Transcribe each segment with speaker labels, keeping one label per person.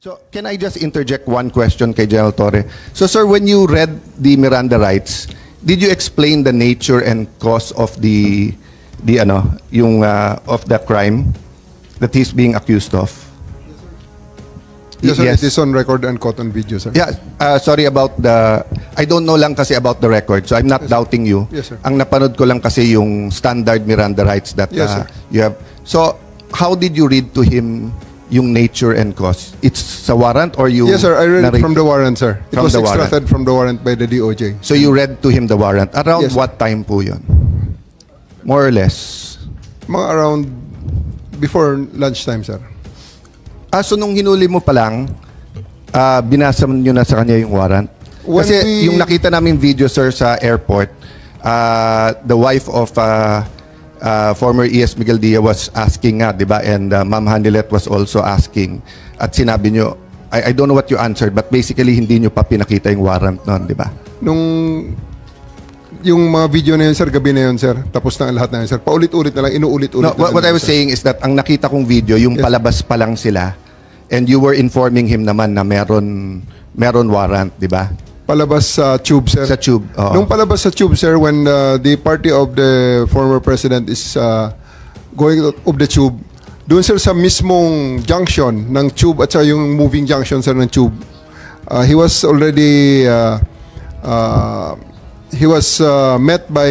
Speaker 1: So, can I just interject one question kay General Torre? So, sir, when you read the Miranda rights, did you explain the nature and cause of of the crime that he's being accused of?
Speaker 2: Yes, sir, it is on record and caught on video, sir.
Speaker 1: Yeah, sorry about I don't know lang kasi about the record, so I'm not doubting you.
Speaker 2: Yes, sir.
Speaker 1: Ang napanood ko lang kasi yung standard Miranda rights that
Speaker 2: Yes, sir.
Speaker 1: you have. So, how did you read to him yung nature and cause? It's sa warrant or you...
Speaker 2: Yes, sir. I read it from the warrant, sir. It
Speaker 1: From
Speaker 2: was
Speaker 1: the warrant.
Speaker 2: extracted from the warrant by the DOJ.
Speaker 1: So you read to him the warrant. Around
Speaker 2: Yes,
Speaker 1: what time po yun? More or less.
Speaker 2: Mga around before lunchtime, sir.
Speaker 1: So nung hinuli mo pa lang, binasa nyo na sa kanya yung warrant?
Speaker 2: When
Speaker 1: Kasi yung nakita namin video, sir, sa airport, the wife of former ES Miguel Dia was asking nga, di ba? And Ma'am Hanilet was also asking. At sinabi nyo, I don't know what you answered, but basically hindi nyo pa pinakita yung warrant nun, di ba?
Speaker 2: Yung mga video na yun, sir, gabi na yun, sir. Tapos na lahat na yun, sir. Paulit-ulit na lang, inuulit-ulit
Speaker 1: No, what I was saying is that ang nakita kong video, yung
Speaker 2: Yes.
Speaker 1: palabas pa lang sila, and you were informing him naman na meron warrant, di ba?
Speaker 2: Palabas sa tube, sir.
Speaker 1: Sa tube, oo.
Speaker 2: Nung palabas sa tube, sir, when the party of the former president is going out of the tube, doon, sir, sa mismong junction ng tube at sa yung moving junction, sir, ng tube, he was already met by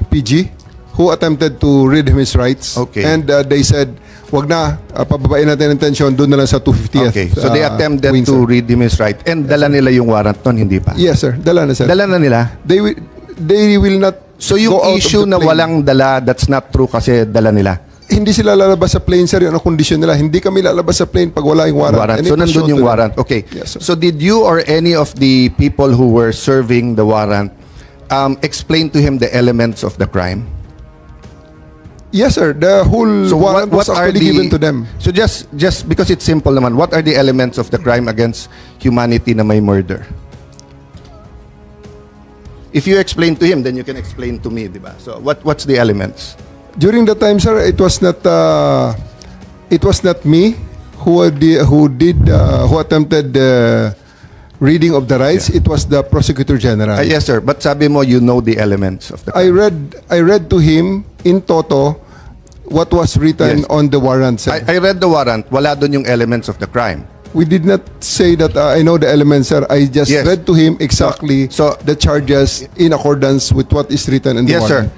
Speaker 2: PG, who attempted to read him his rights.
Speaker 1: Okay.
Speaker 2: And they said, wag na, pababain natin ang tension, doon na lang sa 250th.
Speaker 1: Okay, so they attempted
Speaker 2: wing,
Speaker 1: to
Speaker 2: sir.
Speaker 1: read him his right, and dala nila yung warrant nun, hindi pa?
Speaker 2: Yes, sir. Dala na, sir.
Speaker 1: Dala na nila?
Speaker 2: They will not
Speaker 1: So yung
Speaker 2: go out of
Speaker 1: issue
Speaker 2: the
Speaker 1: na
Speaker 2: plane.
Speaker 1: walang dala, that's not true kasi dala nila?
Speaker 2: Hindi sila lalabas sa plane, sir. Yun ang condition nila. Hindi kami lalabas sa plane pag wala yung warrant. And
Speaker 1: So
Speaker 2: it was
Speaker 1: nandun
Speaker 2: shown
Speaker 1: yung
Speaker 2: to them.
Speaker 1: warrant. Okay.
Speaker 2: Yes, sir.
Speaker 1: So did you or any of the people who were serving the warrant explain to him the elements of the crime?
Speaker 2: Yes, sir. The whole warrant was actually given to them.
Speaker 1: So just because it's simple naman, what are the elements of the crime against humanity na may murder? If you explain to him, then you can explain to me, di ba? So what's the elements?
Speaker 2: During that time, sir, it was not me who attempted the reading of the rights.
Speaker 1: Yeah.
Speaker 2: It was the prosecutor general.
Speaker 1: Yes, sir. But sabi mo, you know the elements of the
Speaker 2: I
Speaker 1: crime.
Speaker 2: read to him in toto what was written
Speaker 1: Yes.
Speaker 2: on the warrant, sir.
Speaker 1: I read the warrant. Wala doon yung elements of the crime.
Speaker 2: We did not say that I know the elements, sir. I just
Speaker 1: Yes.
Speaker 2: read to him exactly
Speaker 1: So-
Speaker 2: the charges in accordance with what is written in the
Speaker 1: Yes, sir.
Speaker 2: warrant.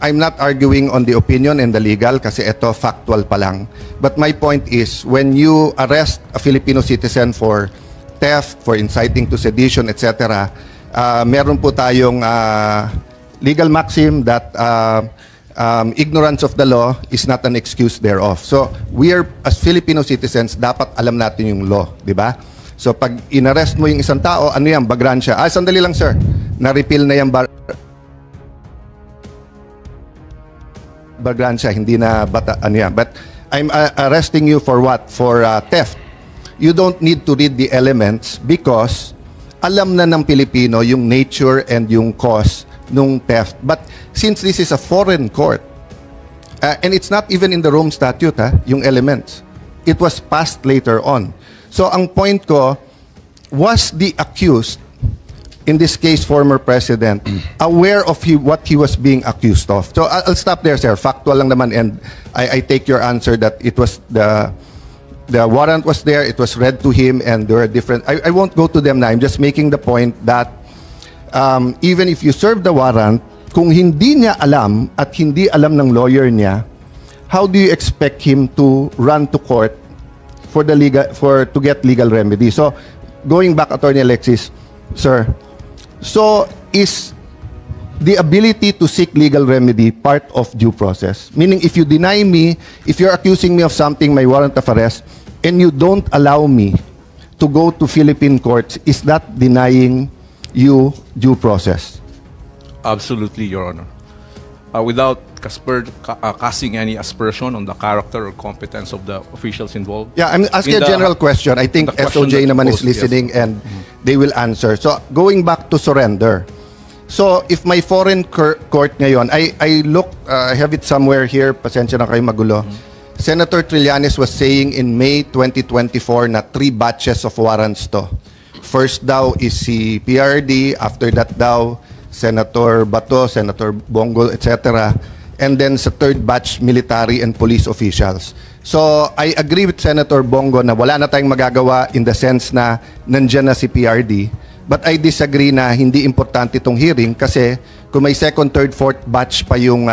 Speaker 1: I'm not arguing on the opinion and the legal kasi ito factual pa lang. But my point is, when you arrest a Filipino citizen for theft, for inciting to sedition, etc., meron po tayong legal maxim that ignorance of the law is not an excuse thereof. So, we are, as Filipino citizens, dapat alam natin yung law, di ba? So, pag inarrest mo yung isang tao, ano yan, bagransya. Sandali lang, sir. Na-repeal na yung bagransya, hindi na bata, ano yan. But, I'm arresting you for what? For theft. You don't need to read the elements because alam na ng Pilipino yung nature and yung cause nung theft. But since this is a foreign court, and it's not even in the Rome Statute, yung elements, it was passed later on. So ang point ko, was the accused, in this case former president, aware of what he was being accused of? So I'll stop there, sir. Factual lang naman, and I take your answer that it was the warrant was there, it was read to him, and there were different... I won't go to them now. I'm just making the point that even if you serve the warrant, kung hindi niya alam at hindi alam ng lawyer niya, how do you expect him to run to court to get legal remedy? So, going back, Attorney Alexis, sir, so is the ability to seek legal remedy part of due process? Meaning, if you deny me, if you're accusing me of something, my warrant of arrest, and you don't allow me to go to Philippine courts, is that denying you due process?
Speaker 3: Absolutely, Your Honor. Without casting any aspersion on the character or competence of the officials involved.
Speaker 1: Yeah, I'm asking
Speaker 3: In
Speaker 1: a
Speaker 3: the-
Speaker 1: general question. I think
Speaker 3: the question
Speaker 1: SOJ
Speaker 3: that
Speaker 1: naman is
Speaker 3: posed, yes.
Speaker 1: listening and they will answer. So, going back to surrender. So, if my foreign court ngayon, I look, I have it somewhere here, pasensya na kayo magulo. Senator Trillanes was saying in May 2024 na 3 batches of warrants to. First daw is si PRD, after that daw Senator Bato, Senator Bongo, etc. And then sa third batch, military and police officials. So I agree with Senator Bongo na wala na tayong magagawa in the sense na nandyan na si PRD. But I disagree na hindi importante itong hearing kasi kung may second, third, fourth batch pa yung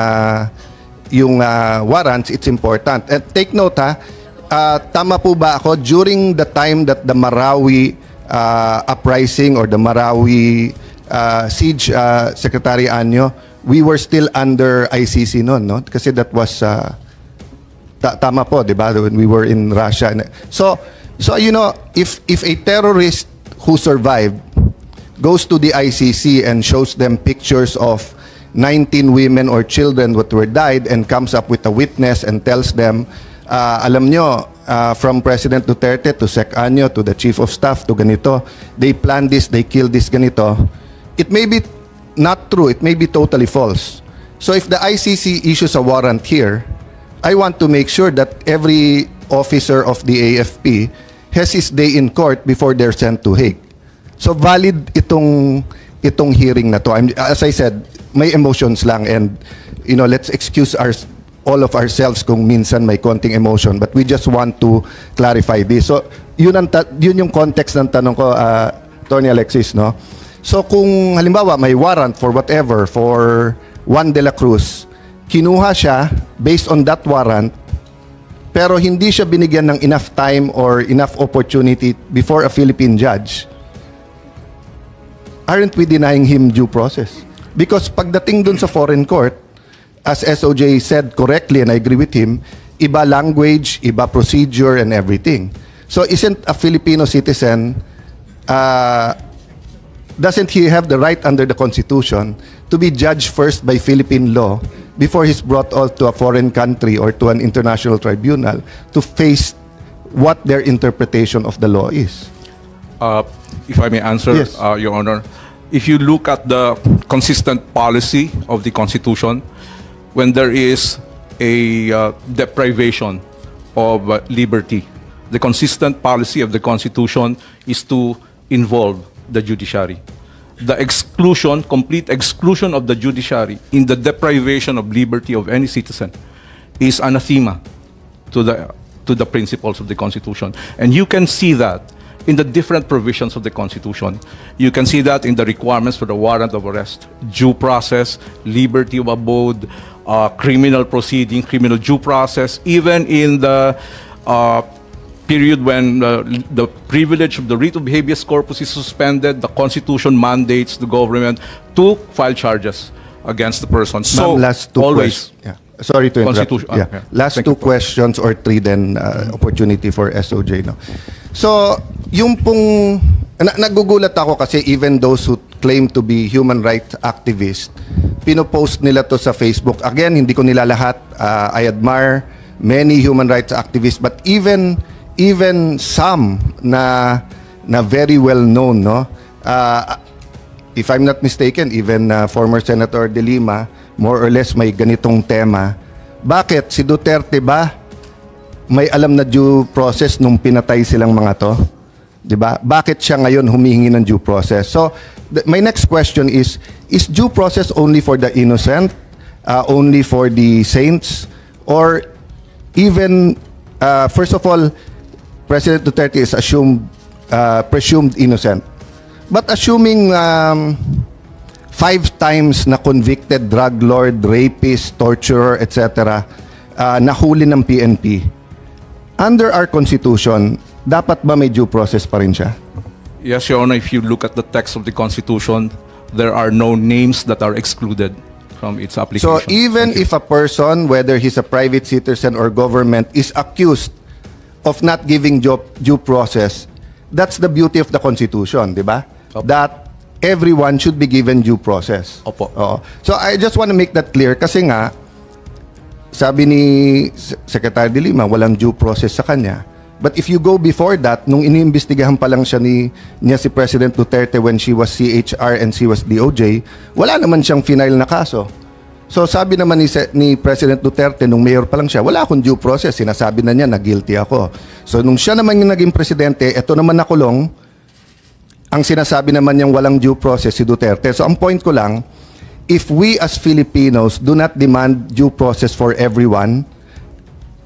Speaker 1: warrants, it's important. And take note tama po ba ako, during the time that the Marawi uprising or the Marawi siege, Secretary Anyo, we were still under ICC noon, no? Kasi that was tama po, di ba? When we were in Russia. So you know, if a terrorist who survived goes to the ICC and shows them pictures of 19 women or children that were died and comes up with a witness and tells them, alam nyo, from President Duterte to Sec Anyo to the Chief of Staff to ganito, they planned this, they killed this ganito. It may be not true, it may be totally false. So if the ICC issues a warrant here, I want to make sure that every officer of the AFP has his day in court before they're sent to Hague. So valid itong hearing na to. As I said, may emotions lang, and you know, let's excuse all of ourselves kung minsan may konting emotion, but we just want to clarify this. So yun yung context ng tanong ko, Tony Alexis, no? So kung halimbawa may warrant for whatever for Juan de la Cruz, kinuha siya based on that warrant, pero hindi siya binigyan ng enough time or enough opportunity before a Philippine judge, aren't we denying him due process? Because pagdating dun sa foreign court, as SOJ said correctly, and I agree with him, iba language, iba procedure, and everything. So isn't a Filipino citizen, doesn't he have the right under the Constitution to be judged first by Philippine law before he's brought out to a foreign country or to an international tribunal to face what their interpretation of the law is?
Speaker 3: If I may answer,
Speaker 1: Yes.
Speaker 3: Your Honor, if you look at the consistent policy of the Constitution, when there is a deprivation of liberty, the consistent policy of the Constitution is to involve the judiciary. The exclusion, complete exclusion of the judiciary in the deprivation of liberty of any citizen is anathema to the principles of the Constitution. And you can see that in the different provisions of the Constitution. You can see that in the requirements for the warrant of arrest, due process, liberty of abode, criminal proceeding, criminal due process, even in the period when the privilege of the writ of habeas corpus is suspended, the Constitution mandates the government to file charges against the person. So,
Speaker 1: last two
Speaker 3: always.
Speaker 1: Yeah. Sorry to interrupt.
Speaker 3: Constitution-
Speaker 1: Yeah.
Speaker 3: yeah.
Speaker 1: Last
Speaker 3: Thank
Speaker 1: two
Speaker 3: you po.
Speaker 1: questions or three, then opportunity for SOJ. No? So, yung pong, nagugulat ako kasi even those who claim to be human rights activists, pinopost nila to sa Facebook. Again, hindi ko nila lahat. I admire many human rights activists, but even some na very well known, no? If I'm not mistaken, even former Senator De Lima, more or less may ganitong tema. Bakit? Si Duterte ba may alam na due process nung pinatay silang mga to? Diba? Bakit siya ngayon humihingi ng due process? So, my next question is due process only for the innocent? Only for the saints? Or even, first of all, President Duterte is presumed innocent. But assuming 5 times na convicted drug lord, rapist, torturer, etc., nahuli ng PNP, under our Constitution, dapat ba may due process pa rin siya?
Speaker 3: Yes, Your Honor, if you look at the text of the Constitution, there are no names that are excluded from its application.
Speaker 1: So even if a person, whether he's a private citizen or government, is accused of not giving due process, that's the beauty of the Constitution, di ba?
Speaker 3: Opo.
Speaker 1: That everyone should be given due process.
Speaker 3: Opo.
Speaker 1: Oo. So I just want to make that clear kasi nga, sabi ni Secretary De Lima, walang due process sa kanya. But if you go before that, nung iniimbestigahan pa lang niya si President Duterte when she was CHR and she was DOJ, wala naman siyang final na kaso. So sabi naman ni President Duterte nung mayor pa lang siya, wala akong due process. Sinasabi na niya na guilty ako. So nung siya naman yung naging presidente, eto naman nakulong, ang sinasabi naman niyang walang due process si Duterte. So ang point ko lang, if we as Filipinos do not demand due process for everyone,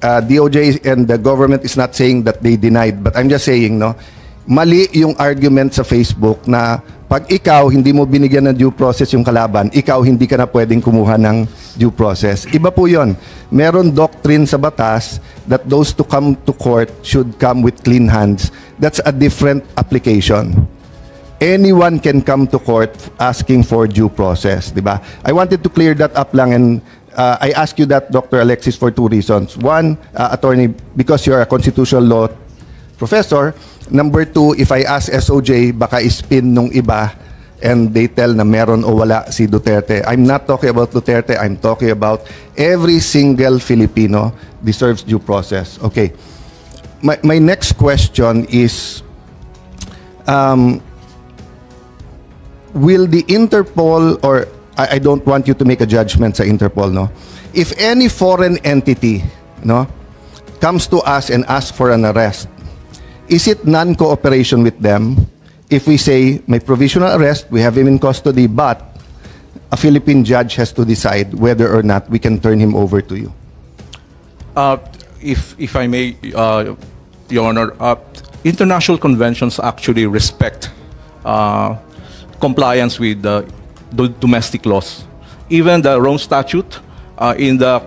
Speaker 1: DOJ and the government is not saying that they denied, but I'm just saying, no, mali yung argument sa Facebook na pag ikaw hindi mo binigyan ng due process yung kalaban, ikaw hindi ka na pwedeng kumuha ng due process. Iba po yun. Meron doctrine sa batas that those to come to court should come with clean hands. That's a different application. Anyone can come to court asking for due process, di ba? I wanted to clear that up lang, and I ask you that, Dr. Alexis, for two reasons. One, attorney, because you're a constitutional law professor. Number two, if I ask SOJ, baka ispin nung iba and they tell na meron o wala si Duterte. I'm not talking about Duterte, I'm talking about every single Filipino deserves due process. Okay. My next question is, will the Interpol, or I don't want you to make a judgment sa Interpol, no? If any foreign entity, no, comes to us and asks for an arrest, is it non-cooperation with them if we say, may provisional arrest, we have him in custody, but a Philippine judge has to decide whether or not we can turn him over to you?
Speaker 3: If I may, Your Honor, international conventions actually respect compliance with the domestic laws. Even the Rome Statute, in the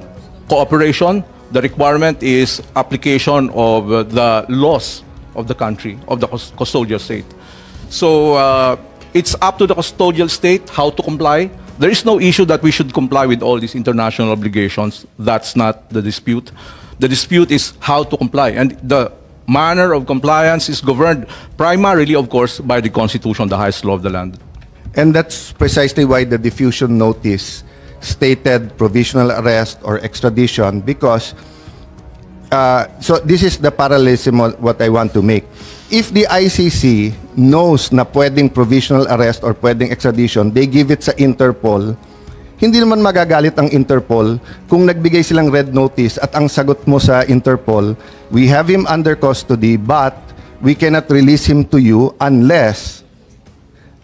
Speaker 3: cooperation, the requirement is application of the laws of the country, of the custodial state. So it's up to the custodial state how to comply. There is no issue that we should comply with all these international obligations. That's not the dispute. The dispute is how to comply. And the manner of compliance is governed primarily, of course, by the Constitution, the highest law of the land.
Speaker 1: And that's precisely why the diffusion notice stated provisional arrest or extradition, because so this is the parallelism of what I want to make. If the ICC knows na pwedeng provisional arrest or pwedeng extradition, they give it sa Interpol, hindi naman magagalit ang Interpol kung nagbigay silang red notice at ang sagot mo sa Interpol, we have him under custody but we cannot release him to you unless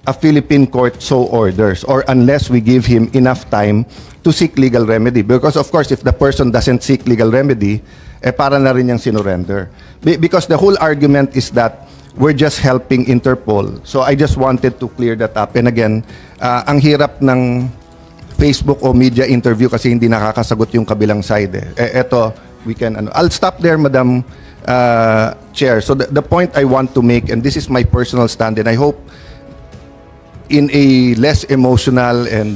Speaker 1: a Philippine court so orders, or unless we give him enough time to seek legal remedy. Because of course, if the person doesn't seek legal remedy, para na rin niyang sinurrender. Because the whole argument is that we're just helping Interpol. So I just wanted to clear that up. And again, ang hirap ng Facebook o media interview kasi hindi nakakasagot yung kabilang side. Eto, we can, I'll stop there, Madam Chair. So the point I want to make, and this is my personal stand, and I hope in a less emotional and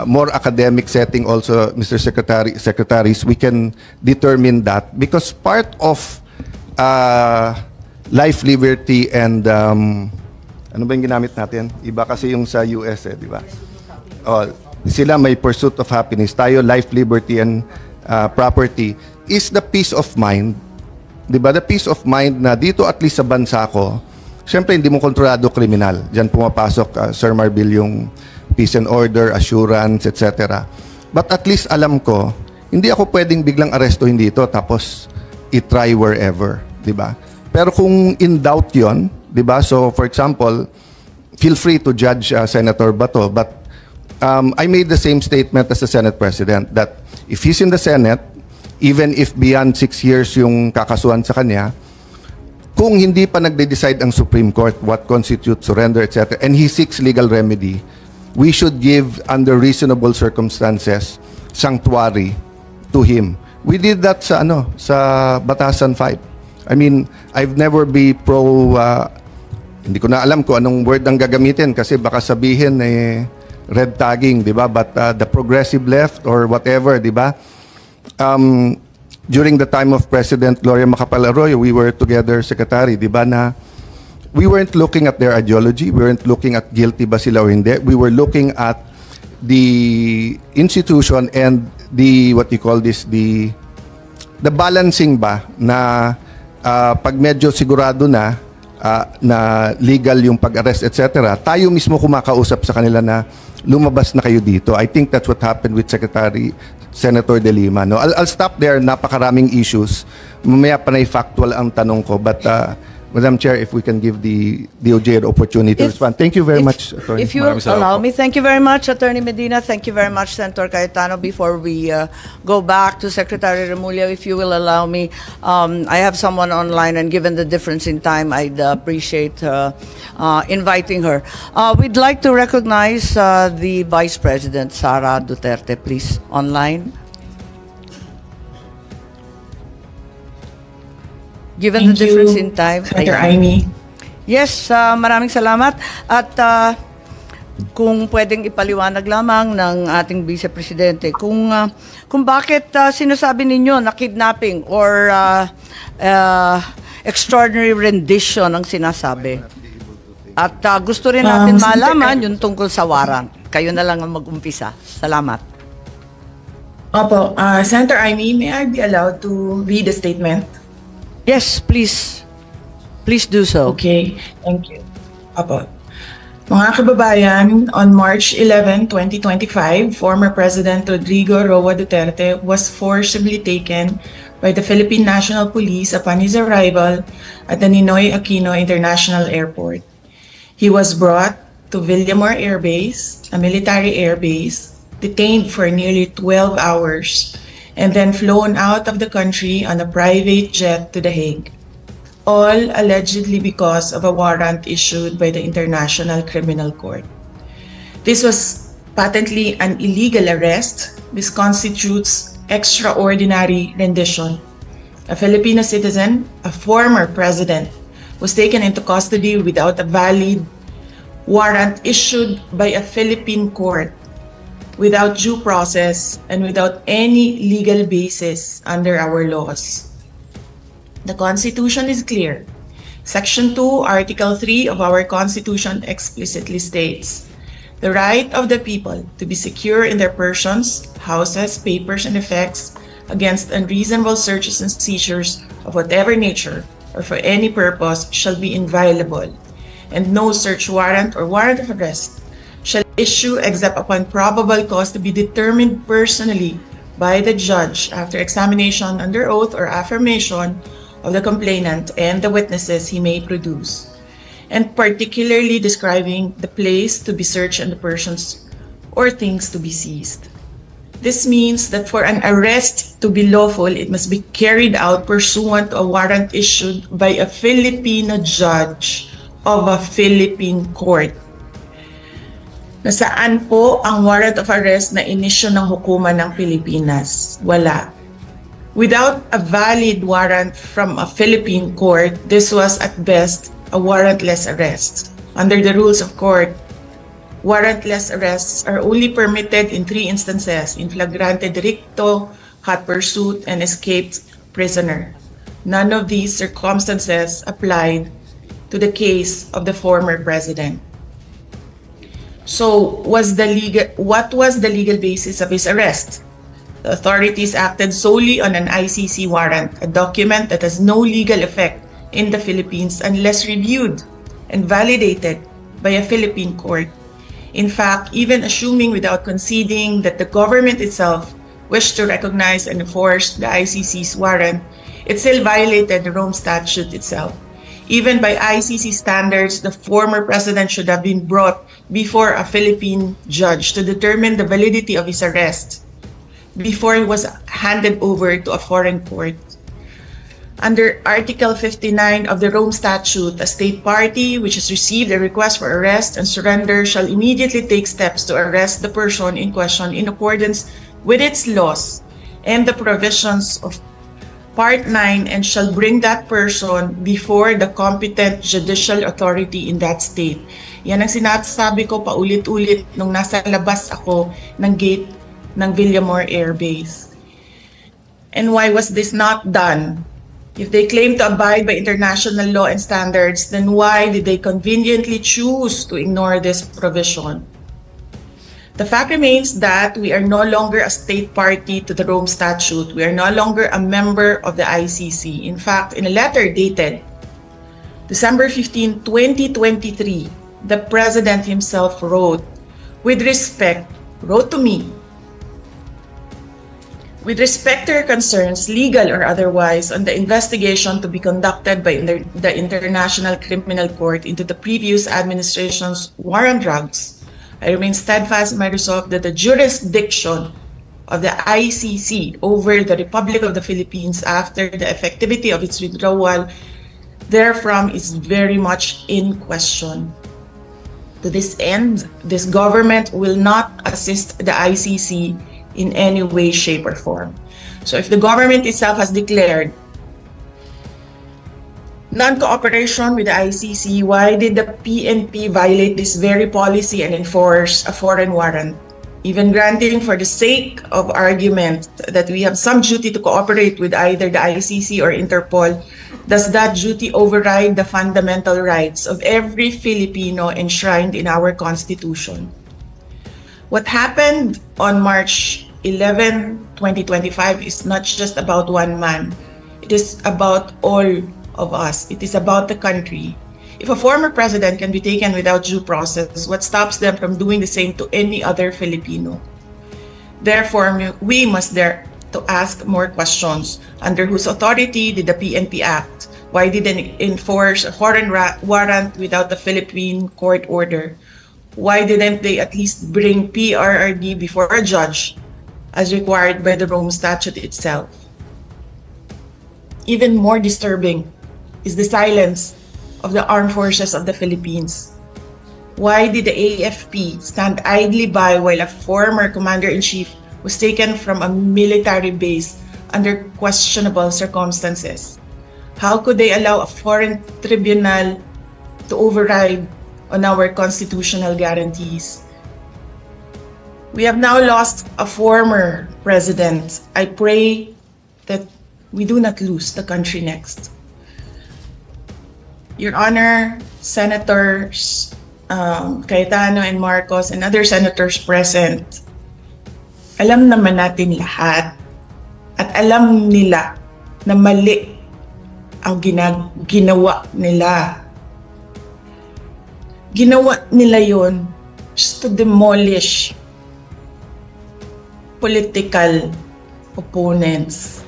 Speaker 1: more academic setting also, Mr. Secretaries, we can determine that, because part of life, liberty, and ano ba yung ginamit natin? Iba kasi yung sa US, di ba? Sila may pursuit of happiness. Tayo, life, liberty, and property is the peace of mind. Di ba? The peace of mind na dito, at least sa bansa ko, siyempre, hindi mo kontrolado kriminal. Diyan pumapasok, Sir Marbil, yung peace and order, assurance, etc. But at least alam ko, hindi ako pwedeng biglang arestuhin dito tapos i-try wherever, di ba? Pero kung in doubt yon, di ba? So, for example, feel free to judge Senator Bato, but I made the same statement as the Senate President that if he's in the Senate, even if beyond 6 years yung kakasuhan sa kanya, kung hindi pa nagde-decide ang Supreme Court what constitutes surrender, etc., and he seeks legal remedy, we should give, under reasonable circumstances, sanctuary to him. We did that sa sa Batasan 5. I mean, I've never be pro, hindi ko na alam kung anong word ang gagamitin kasi baka sabihin red tagging, di ba? But the progressive left or whatever, di ba? During the time of President Gloria Macapagal-Arroyo, we were together, Secretary, di ba, na we weren't looking at their ideology, we weren't looking at guilty ba sila o hindi, we were looking at the institution and the, what you call this, the balancing ba, na pag medyo sigurado na, na legal yung pag-arrest, etc., tayo mismo kumakausap sa kanila na lumabas na kayo dito. I think that's what happened with Senator De Lima. No? I'll stop there. Napakaraming issues. Mamaya pa na factual ang tanong ko. But, Madam Chair, if we can give the DOJ an opportunity to respond. Thank you very much, Attorney.
Speaker 4: If you allow me, thank you very much, Attorney Medina. Thank you very much, Senator Cayetano. Before we go back to Secretary Remulla, if you will allow me, I have someone online, and given the difference in time, I'd appreciate inviting her. We'd like to recognize the Vice President, Sara Duterte, please, online. Given the difference in time.
Speaker 5: Senator Amy.
Speaker 4: Yes, maraming salamat. At kung pwedeng ipaliwanag lamang ng ating Vice Presidente, kung bakit sinasabi ninyo na kidnapping or extraordinary rendition ang sinasabi. At gusto rin natin malaman yung tungkol sa warrant. Kayo na lang ang mag-umpisa. Salamat.
Speaker 5: Opo, Senator Amy, may I be allowed to read the statement?
Speaker 4: Yes, please. Please do so.
Speaker 5: Okay, thank you. Apo. Mga kababayan, on March 11, 2025, former President Rodrigo Roa Duterte was forcibly taken by the Philippine National Police upon his arrival at the Ninoy Aquino International Airport. He was brought to Villamor Air Base, a military air base, detained for nearly 12 hours, and then flown out of the country on a private jet to The Hague, all allegedly because of a warrant issued by the International Criminal Court. This was patently an illegal arrest. This constitutes extraordinary rendition. A Filipino citizen, a former president, was taken into custody without a valid warrant issued by a Philippine court, without due process, and without any legal basis under our laws. The Constitution is clear. Section 2, Article 3 of our Constitution explicitly states, "The right of the people to be secure in their persons, houses, papers, and effects against unreasonable searches and seizures of whatever nature or for any purpose shall be inviolable, and no search warrant or warrant of arrest shall issue except upon probable cause to be determined personally by the judge after examination under oath or affirmation of the complainant and the witnesses he may produce, and particularly describing the place to be searched and the persons or things to be seized." This means that for an arrest to be lawful, it must be carried out pursuant to a warrant issued by a Filipino judge of a Philippine court. Nasaan po ang warrant of arrest na inisyu ng hukuman ng Pilipinas? Wala. Without a valid warrant from a Philippine court, this was at best a warrantless arrest. Under the rules of court, warrantless arrests are only permitted in 3 instances: in flagrante delicto, hot pursuit, and escaped prisoner. None of these circumstances applied to the case of the former president. So, what was the legal basis of his arrest? The authorities acted solely on an ICC warrant, a document that has no legal effect in the Philippines unless reviewed and validated by a Philippine court. In fact, even assuming without conceding that the government itself wished to recognize and enforce the ICC's warrant, it still violated the Rome Statute itself. Even by ICC standards, the former president should have been brought before a Philippine judge to determine the validity of his arrest before he was handed over to a foreign court. Under Article 59 of the Rome Statute, a state party which has received a request for arrest and surrender shall immediately take steps to arrest the person in question in accordance with its laws and the provisions of Part 9, and shall bring that person before the competent judicial authority in that state. Yan ang sinasabi ko paulit-ulit nung nasa labas ako ng gate ng Villamor Air Base. And why was this not done? If they claim to abide by international law and standards, then why did they conveniently choose to ignore this provision? The fact remains that we are no longer a state party to the Rome Statute. We are no longer a member of the ICC. In fact, in a letter dated December 15, 2023, the President himself wrote to me, with respect to your concerns, legal or otherwise, on the investigation to be conducted by the International Criminal Court into the previous administration's war on drugs, I remain steadfast in my resolve that the jurisdiction of the ICC over the Republic of the Philippines after the effectivity of its withdrawal therefrom is very much in question. To this end, this government will not assist the ICC in any way, shape, or form. So if the government itself has declared non-cooperation with the ICC, why did the PNP violate this very policy and enforce a foreign warrant? Even granting for the sake of argument that we have some duty to cooperate with either the ICC or Interpol, does that duty override the fundamental rights of every Filipino enshrined in our Constitution? What happened on March 11, 2025 is not just about one man. It is about all of us. It is about the country. If a former president can be taken without due process, what stops them from doing the same to any other Filipino? Therefore, we must dare to ask more questions. Under whose authority did the PNP act? Why did they enforce a foreign warrant without a Philippine court order? Why didn't they at least bring PRRD before a judge, as required by the Rome Statute itself? Even more disturbing is the silence of the armed forces of the Philippines. Why did the AFP stand idly by while a former commander-in-chief was taken from a military base under questionable circumstances? How could they allow a foreign tribunal to override on our constitutional guarantees? We have now lost a former president. I pray that we do not lose the country next. Your Honor, Senators Cayetano and Marcos and other senators present, alam naman natin lahat at alam nila na mali ang ginawa nila. Ginawa nila yon just to demolish political opponents.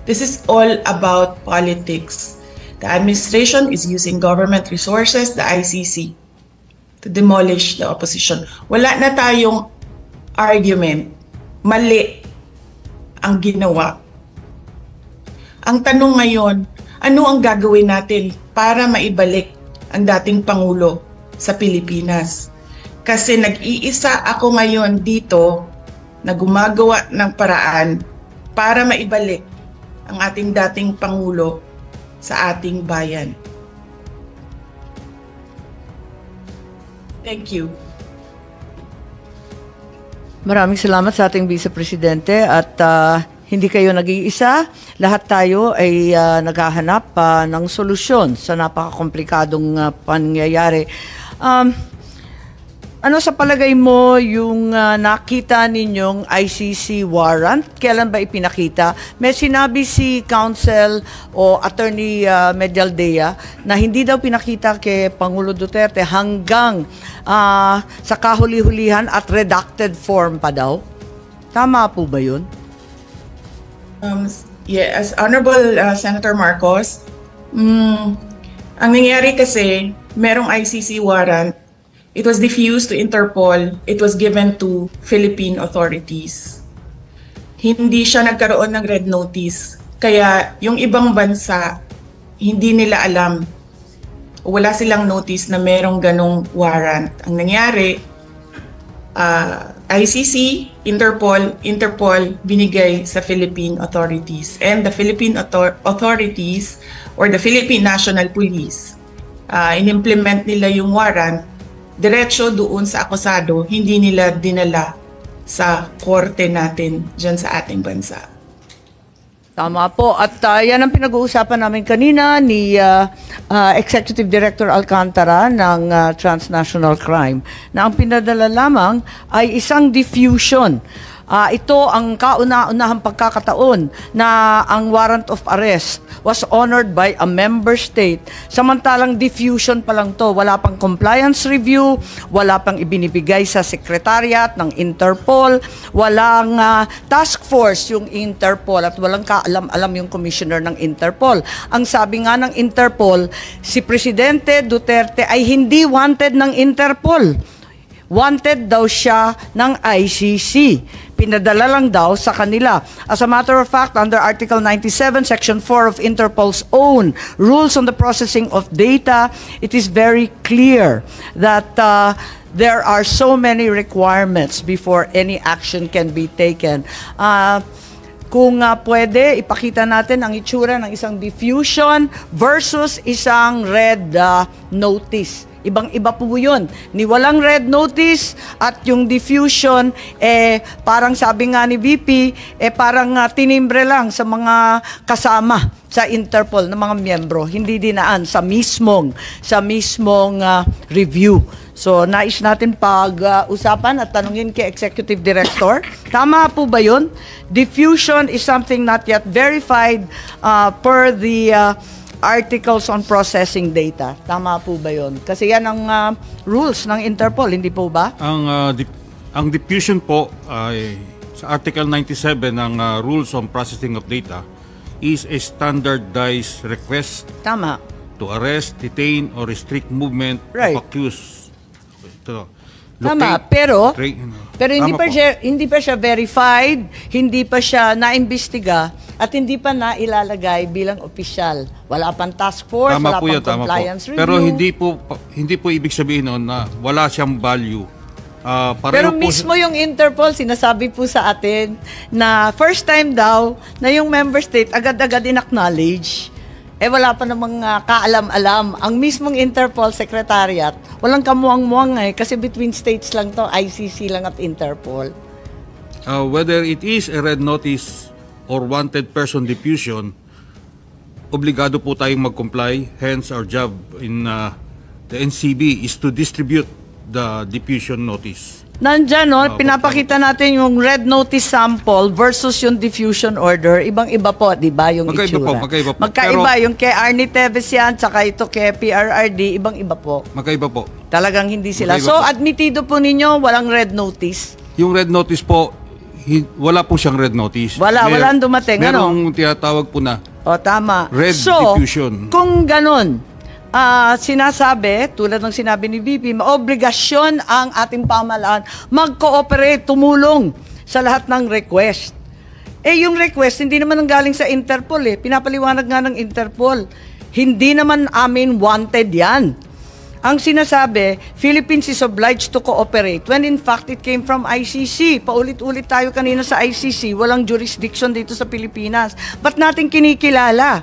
Speaker 5: This is all about politics. The administration is using government resources, the ICC, to demolish the opposition. Wala na tayong argument. Mali ang ginawa. Ang tanong ngayon, ano ang gagawin natin para maibalik ang dating Pangulo sa Pilipinas? Kasi nag-iisa ako ngayon dito na gumagawa ng paraan para maibalik ang ating dating Pangulo sa ating bayan. Thank you.
Speaker 4: Maraming salamat sa ating Vice Presidente at hindi kayo nag-iisa. Lahat tayo ay naghahanap ng solusyon sa napakakomplikadong pangyayari. Ano sa palagay mo yung nakita ninyong ICC warrant? Kailan ba ipinakita? May sinabi si Counsel o Attorney Medialdea na hindi daw pinakita kay Pangulo Duterte hanggang sa kahuli-hulihan at redacted form pa daw. Tama po ba yun?
Speaker 5: Yes, Honorable Senator Marcos, ang nangyari kasi, merong ICC warrant. It was diffused to Interpol. It was given to Philippine authorities. Hindi siya nagkaroon ng red notice. Kaya yung ibang bansa, hindi nila alam. Wala silang notice na merong ganong warrant. Ang nangyari, ICC, Interpol binigay sa Philippine authorities. And the Philippine authorities or the Philippine National Police, in-implement nila yung warrant diretso doon sa akusado, hindi nila dinala sa korte natin dyan sa ating bansa.
Speaker 4: Tama po. At yan ang pinag-uusapan namin kanina ni Executive Director Alcantara ng Transnational Crime na ang pinadala lamang ay isang diffusion Ito ang kauna-unahang pagkakataon na ang warrant of arrest was honored by a member state. Samantalang diffusion pa lang to. Wala pang compliance review, wala pang ibinibigay sa secretariat ng Interpol, walang task force yung Interpol at walang kaalam-alam yung commissioner ng Interpol. Ang sabi nga ng Interpol, si Presidente Duterte ay hindi wanted ng Interpol. Wanted daw siya ng ICC. Pinadala lang daw sa kanila. As a matter of fact, under Article 97, Section 4 of Interpol's own rules on the processing of data, it is very clear that there are so many requirements before any action can be taken. Kung pwede, ipakita natin ang itsura ng isang diffusion versus isang red notice. Ibang-iba po yun. Ni walang red notice at yung diffusion, parang sabi nga ni VP, parang tinimbre lang sa mga kasama sa Interpol na mga miyembro. Hindi dinaan sa mismong review. So, nais natin pag-usapan at tanungin kay Executive Director. Tama po ba yun? Diffusion is something not yet verified per the articles on processing data. Tama po ba yun? Kasi yan ang rules ng Interpol, hindi po ba?
Speaker 6: Ang diffusion po ay sa Article 97 ng Rules on Processing of Data is a standardized request
Speaker 4: Tama.
Speaker 6: to arrest, detain, or restrict movement
Speaker 4: Right.
Speaker 6: of accused.
Speaker 4: Tama, pero
Speaker 6: Tama
Speaker 4: hindi pa siya verified, hindi pa siya naimbestiga, at hindi pa nailalagay bilang opisyal. Wala pang task force,
Speaker 6: Tama
Speaker 4: wala
Speaker 6: po
Speaker 4: pang
Speaker 6: yan, tama
Speaker 4: compliance
Speaker 6: po.
Speaker 4: review.
Speaker 6: Pero hindi po ibig sabihin noon na wala siyang value.
Speaker 4: Pero mismo yung Interpol, sinasabi po sa atin na first time daw na yung member state agad-agad in-acknowledge. Wala pa namang kaalam-alam. Ang mismong Interpol Secretariat, walang kamuang-muang kasi between states lang to, ICC lang at Interpol.
Speaker 6: Whether it is a red notice or wanted person diffusion, obligado po tayong mag-comply. Hence, our job in the NCB is to distribute the diffusion notice.
Speaker 4: Nandyan, pinapakita natin yung red notice sample versus yung diffusion order. Ibang-iba po, di ba, yung itsura?
Speaker 6: Magkaiba po.
Speaker 4: Magkaiba, yung kay Arnie Teves yan, tsaka ito kay PRRD, ibang-iba po.
Speaker 6: Magkaiba po.
Speaker 4: Talagang hindi sila.
Speaker 6: Magkaiba
Speaker 4: So,
Speaker 6: po.
Speaker 4: admitido po ninyo, walang red notice?
Speaker 6: Yung red notice po, wala po siyang red notice.
Speaker 4: Walang dumating,
Speaker 6: merong tinatawag po na
Speaker 4: O, tama.
Speaker 6: red
Speaker 4: so,
Speaker 6: diffusion.
Speaker 4: Kung ganun, sinasabi, tulad ng sinabi ni VP, maobligasyon ang ating pamahalaan mag-cooperate, tumulong sa lahat ng request. Yung request, hindi naman ang galing sa Interpol Pinapaliwanag nga ng Interpol. Hindi naman amin wanted yan. Ang sinasabi, Philippines is obliged to cooperate when in fact it came from ICC. Paulit-ulit tayo kanina sa ICC, walang jurisdiction dito sa Pilipinas. Ba't natin kinikilala?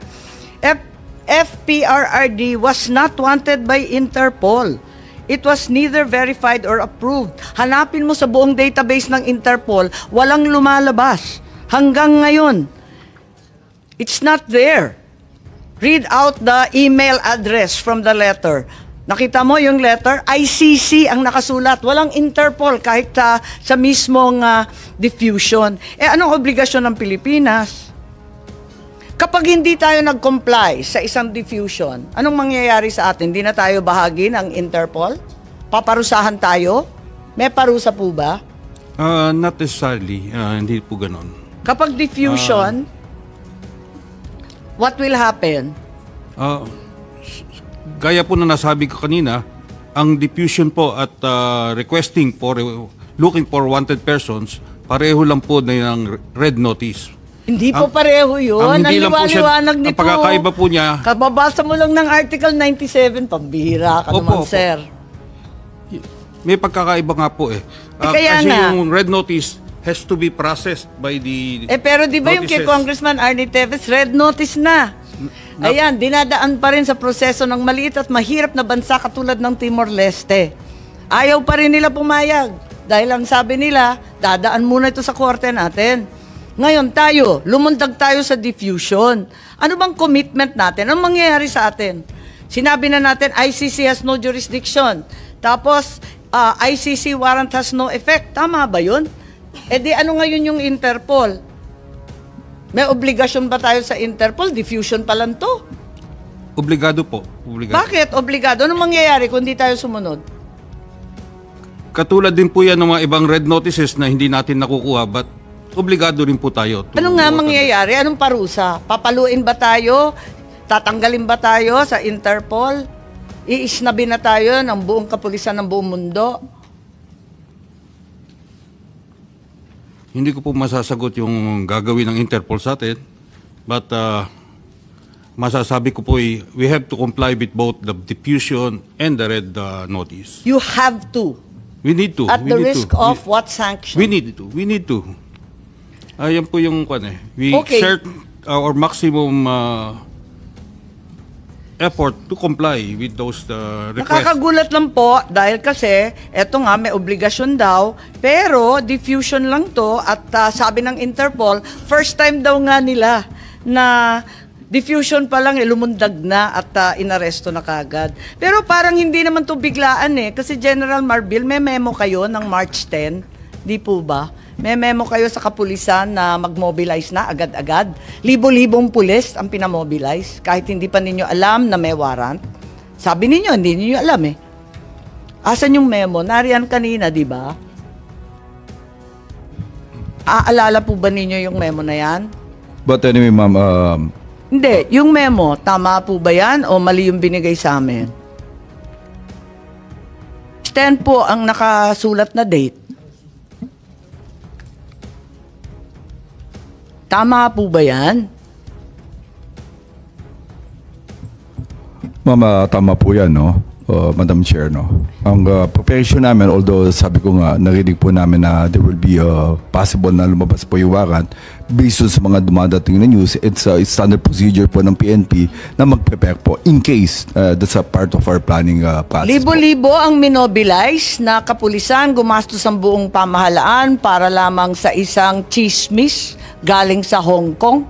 Speaker 4: FPRRD was not wanted by Interpol. It was neither verified or approved. Hanapin mo sa buong database ng Interpol, walang lumalabas. Hanggang ngayon, it's not there. Read out the email address from the letter. Nakita mo yung letter? ICC ang nakasulat. Walang Interpol kahit sa mismong diffusion. Anong obligasyon ng Pilipinas? Kapag hindi tayo nag-comply sa isang diffusion, anong mangyayari sa atin? Hindi na tayo bahagi ng Interpol? Paparusahan tayo? May parusa po ba?
Speaker 6: Not necessarily. Hindi po ganon.
Speaker 4: Kapag diffusion, what will happen?
Speaker 6: Gaya po na nasabi ko kanina, ang diffusion po at requesting for looking for wanted persons, pareho lang po na yung red notice.
Speaker 4: Hindi po pareho yun.
Speaker 6: Ang hindi lang po siya,
Speaker 4: liwanag nito.
Speaker 6: ang pagkakaiba po niya,
Speaker 4: Kababasa mo lang ng Article 97, pambihira ka naman,
Speaker 6: Opo.
Speaker 4: sir.
Speaker 6: may pagkakaiba nga po
Speaker 4: kaya
Speaker 6: kasi
Speaker 4: nga.
Speaker 6: yung red notice has to be processed by the
Speaker 4: Pero di ba yung kay
Speaker 6: notices.
Speaker 4: Congressman Arnie Teves, red notice na. Ayan, dinadaan pa rin sa proseso ng maliit at mahirap na bansa katulad ng Timor-Leste. Ayaw pa rin nila pumayag. Dahil ang sabi nila, dadaan muna ito sa korte natin. Ngayon tayo, lumundag tayo sa diffusion. Ano bang commitment natin? Anong mangyayari sa atin? Sinabi na natin, ICC has no jurisdiction. Tapos, ICC warrant has no effect. Tama ba yun? Eh di ano ngayon yung Interpol? May obligasyon ba tayo sa Interpol? Diffusion pa lang to.
Speaker 6: Obligado po. Obligado.
Speaker 4: Bakit obligado? Anong mangyayari kung di tayo sumunod?
Speaker 6: Katulad din po yan ng mga ibang red notices na hindi natin nakukuha, but obligado rin po tayo.
Speaker 4: Ano nga mangyayari? Anong parusa? Papaluin ba tayo? Tatanggalin ba tayo sa Interpol? Iisnabi na tayo ng buong kapulisan ng buong mundo?
Speaker 6: Hindi ko po masasagot yung gagawin ng Interpol sa atin, but masasabi ko po we have to comply with both the diffusion and the red notice.
Speaker 4: You have to.
Speaker 6: We need to.
Speaker 4: At
Speaker 6: we
Speaker 4: the
Speaker 6: need
Speaker 4: risk
Speaker 6: to.
Speaker 4: of what sanction?
Speaker 6: We need to. We need to. Ayan po yung we
Speaker 4: Okay.
Speaker 6: exert our maximum effort to comply with those requests.
Speaker 4: Nakakagulat lang po dahil kasi eto nga may obligasyon daw pero diffusion lang to at sabi ng Interpol first time daw nga nila na diffusion pa lang lumundag na at inaresto na kagad. Pero parang hindi naman to biglaan kasi General Marbil may memo kayo ng March 10, di po ba? May memo kayo sa kapulisan na mag-mobilize na agad-agad. Libo-libong pulis ang pinamobilize kahit hindi pa ninyo alam na may warrant. Sabi ninyo, hindi ninyo alam Asan yung memo? Nariyan kanina, di ba? Aalala po ba ninyo yung memo na yan?
Speaker 3: But anyway, ma'am,
Speaker 4: Hindi, yung memo, tama po ba yan o mali yung binigay sa amin? 10 po ang nakasulat na date. Tama po ba yan?
Speaker 3: ma'am, tama po yan, no? Madam Chair, no? Ang preparation namin, although sabi ko nga, narinig po namin na there will be possible na lumabas po yung warrant based on sa mga dumadating na news, it's standard procedure po ng PNP na mag-prepare po in case that's a part of our planning process.
Speaker 4: Libo-libo ang minobilize na kapulisan, gumastos ang buong pamahalaan para lamang sa isang chismis galing sa Hong Kong.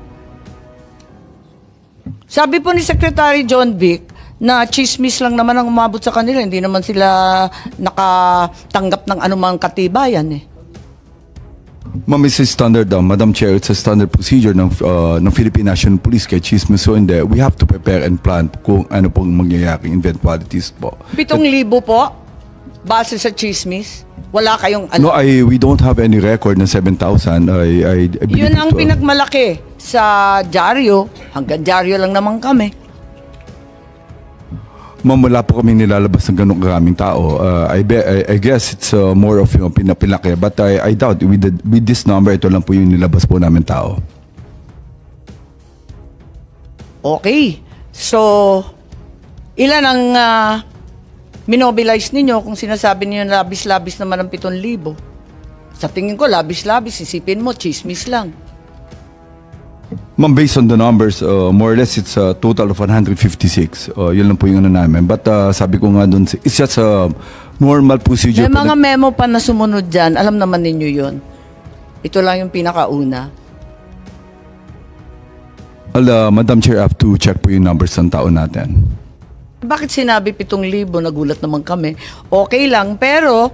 Speaker 4: Sabi po ni Secretary John Vic na chismis lang naman ang umabot sa kanila. Hindi naman sila nakatanggap ng anumang katibayan
Speaker 3: Ma'am, it's a standard, Madam Chair, it's a standard procedure ng Philippine National Police kay chismis. So, hindi, we have to prepare and plan kung ano pong mangyayaring eventualities po.
Speaker 4: 7,000 po? Base sa chismis? Wala kayong
Speaker 3: No, we don't have any record ng 7,000. I believe
Speaker 4: Yun ang
Speaker 3: it,
Speaker 4: pinagmalaki sa dyaryo. Hanggang dyaryo lang naman kami.
Speaker 3: Ma'am, wala po kami nilalabas ng ganong karaming tao. I guess it's more of pinapilaki. But I doubt with this number, ito lang po yung nilabas po namin tao.
Speaker 4: Okay. So, ilan ang minobilize ninyo kung sinasabi niyo labis-labis naman ang 7,000? Sa tingin ko, labis-labis. Isipin mo, chismis lang.
Speaker 3: Ma'am, based on the numbers, more or less it's a total of 156. Yun lang po yung ano namin. But sabi ko nga doon, it's just a normal procedure.
Speaker 4: May mga memo pa na sumunod dyan. Alam naman ninyo yun. Ito lang yung pinakauna.
Speaker 3: Madam Chair, I have to check po yung numbers ng tao natin.
Speaker 4: Bakit sinabi 7,000? Nagulat naman kami. Okay lang, pero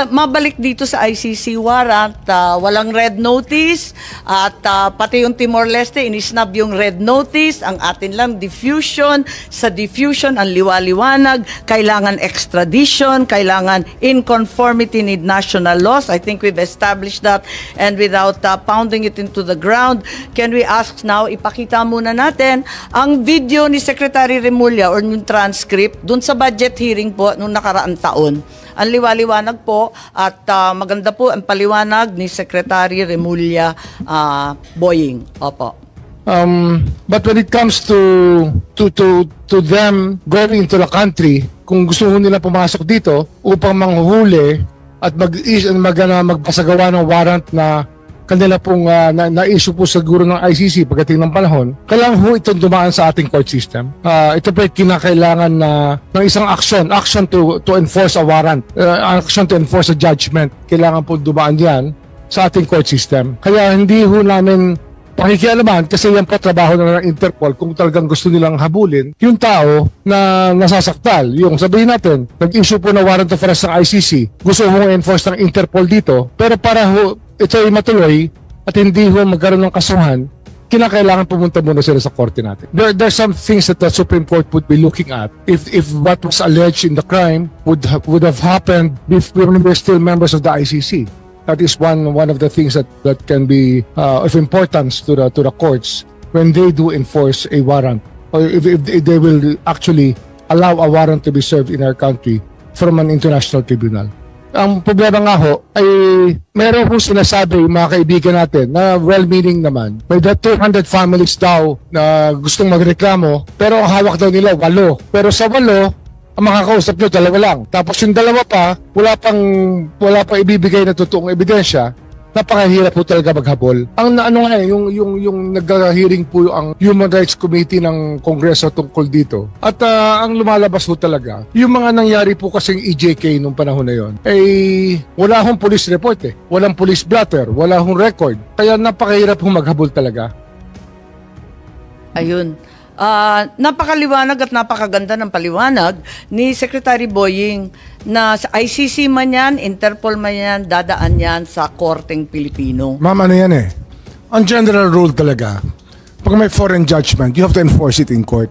Speaker 4: mabalik dito sa ICC warrant, walang red notice at pati yung Timor-Leste inisnab yung red notice, ang atin lang diffusion. Sa diffusion ang liwaliwanag, kailangan extradition, kailangan in conformity with national laws. I think we've established that, and without pounding it into the ground, can we ask now, ipakita muna natin ang video ni Secretary Remulla or yung transcript dun sa budget hearing po nung nakaraang taon. Ang liwaliwanag po at maganda po ang paliwanag ni Secretary Remulla Boying. Opo.
Speaker 7: But when it comes to them going into the country, kung gusto nila pumasok dito upang manghuhuli at magpasagawa ng warrant na kanila pong na-issue po siguro ng ICC pagdating ng panahon, kailangan po itong dumaan sa ating court system. Ito po ay kinakailangan ng isang action to enforce a warrant, action to enforce a judgment. Kailangan po dumaan yan sa ating court system. Kaya hindi ho namin pakikialaman kasi yan po trabaho na ng Interpol kung talagang gusto nilang habulin yung tao na nasasaktal. Yung sabihin natin, nag-issue po na warrant of arrest ng ICC, gusto mong enforce ng Interpol dito, pero para ito ay matuloy at hindi magkaroon ng kasuhan, kinakailangan pumunta muna sila sa korte natin. There are some things that the Supreme Court would be looking at if what was alleged in the crime would have happened when we were still members of the ICC. That is one of the things that can be of importance to the courts when they do enforce a warrant, or if they will actually allow a warrant to be served in our country from an international tribunal. Ang problema nga ho ay meron kong sinasabi yung mga kaibigan natin na well-meaning naman. May 200 families daw na gustong magreklamo pero ang hawak daw nila 8. Pero sa 8, ang makakausap nyo 2 lang. Tapos yung 2 pa, wala pang ibibigay na totoong ebidensya. Napakahirap po talaga maghabol. Ang yung nag-hearing po ang Human Rights Committee ng Kongreso tungkol dito. At ang lumalabas po talaga, yung mga nangyari po kasing EJK nung panahon na yon, wala hong police report Walang police blotter, wala hong record. Kaya napakahirap po maghabol talaga.
Speaker 4: Ayun. Napakaliwanag at napakaganda ng paliwanag ni Secretary Boying na sa ICC man yan, Interpol man yan, dadaan yan sa Korteng Pilipino.
Speaker 7: Ma'am, ano yan Ang general rule talaga, pag may foreign judgment, you have to enforce it in court.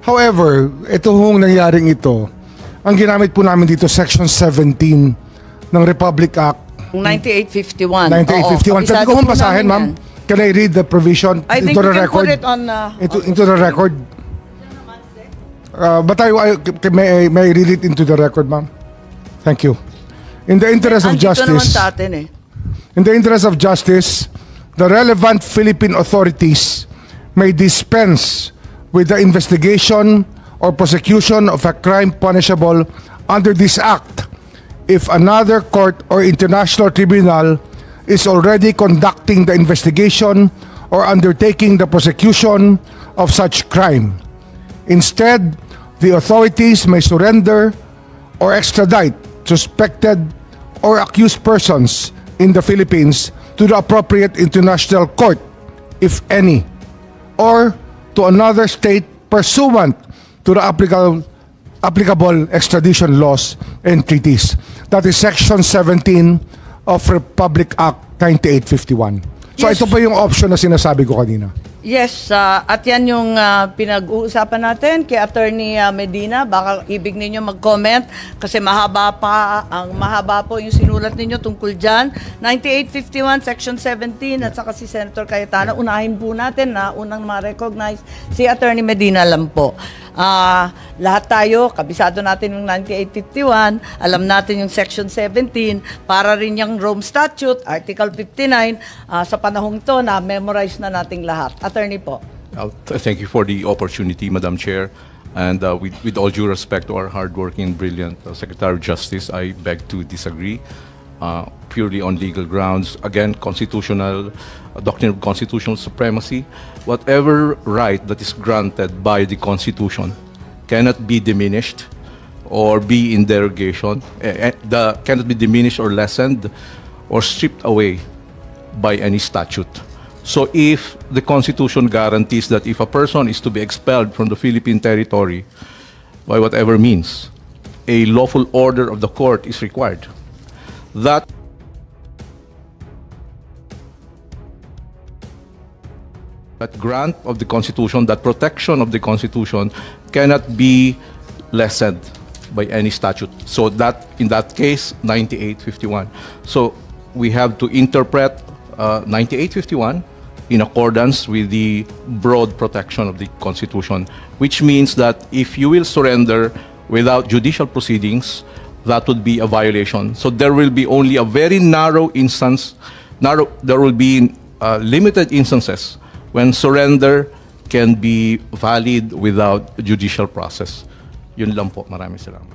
Speaker 7: However, ito hong nangyaring ito, ang ginamit po namin dito, Section 17 ng Republic Act.
Speaker 4: 9851.
Speaker 7: 9851. Sabi ko hong basahin, ma'am. Can I read the provision
Speaker 4: I think
Speaker 7: into the
Speaker 4: you can
Speaker 7: record?
Speaker 4: put it on...
Speaker 7: into the record. But may I read it into the record, ma'am? Thank you. In the interest of
Speaker 4: Andito naman
Speaker 7: justice,
Speaker 4: sa atin
Speaker 7: in the interest of justice, the relevant Philippine authorities may dispense with the investigation or prosecution of a crime punishable under this act if another court or international tribunal is already conducting the investigation or undertaking the prosecution of such crime. Instead, the authorities may surrender or extradite suspected or accused persons in the Philippines to the appropriate international court, if any, or to another state pursuant to the applicable extradition laws and treaties. That is Section 17 of Republic Act 9851. So
Speaker 4: Yes.
Speaker 7: ito pa yung option na sinasabi ko kanina.
Speaker 4: Yes, at yan yung pinag-uusapan natin kay Attorney Medina. Baka ibig ninyo mag-comment kasi mahaba po yung sinulat ninyo tungkol dyan. 9851, Section 17 at saka si Senator Cayetano. Unahin po natin na unang ma-recognize si Attorney Medina lang po. Lahat tayo, kabisado natin yung 9851, alam natin yung Section 17, para rin yung Rome Statute, Article 59, sa panahong to na memorize na nating lahat. Attorney po.
Speaker 3: Thank you for the opportunity, Madam Chair. And with all due respect to our hardworking, brilliant Secretary of Justice, I beg to disagree. Purely on legal grounds. Again, constitutional, doctrine of constitutional supremacy. Whatever right that is granted by the Constitution cannot be diminished or be in derogation, cannot be diminished or lessened or stripped away by any statute. So if the Constitution guarantees that if a person is to be expelled from the Philippine territory by whatever means, a lawful order of the court is required, that grant of the Constitution, that protection of the Constitution cannot be lessened by any statute. So that, in that case, 9851. So we have to interpret 9851 in accordance with the broad protection of the Constitution, which means that if you will surrender without judicial proceedings, that would be a violation. So there will be only a very narrow instance, there will be limited instances when surrender can be valid without judicial process. Yun lang po. Maraming salamat.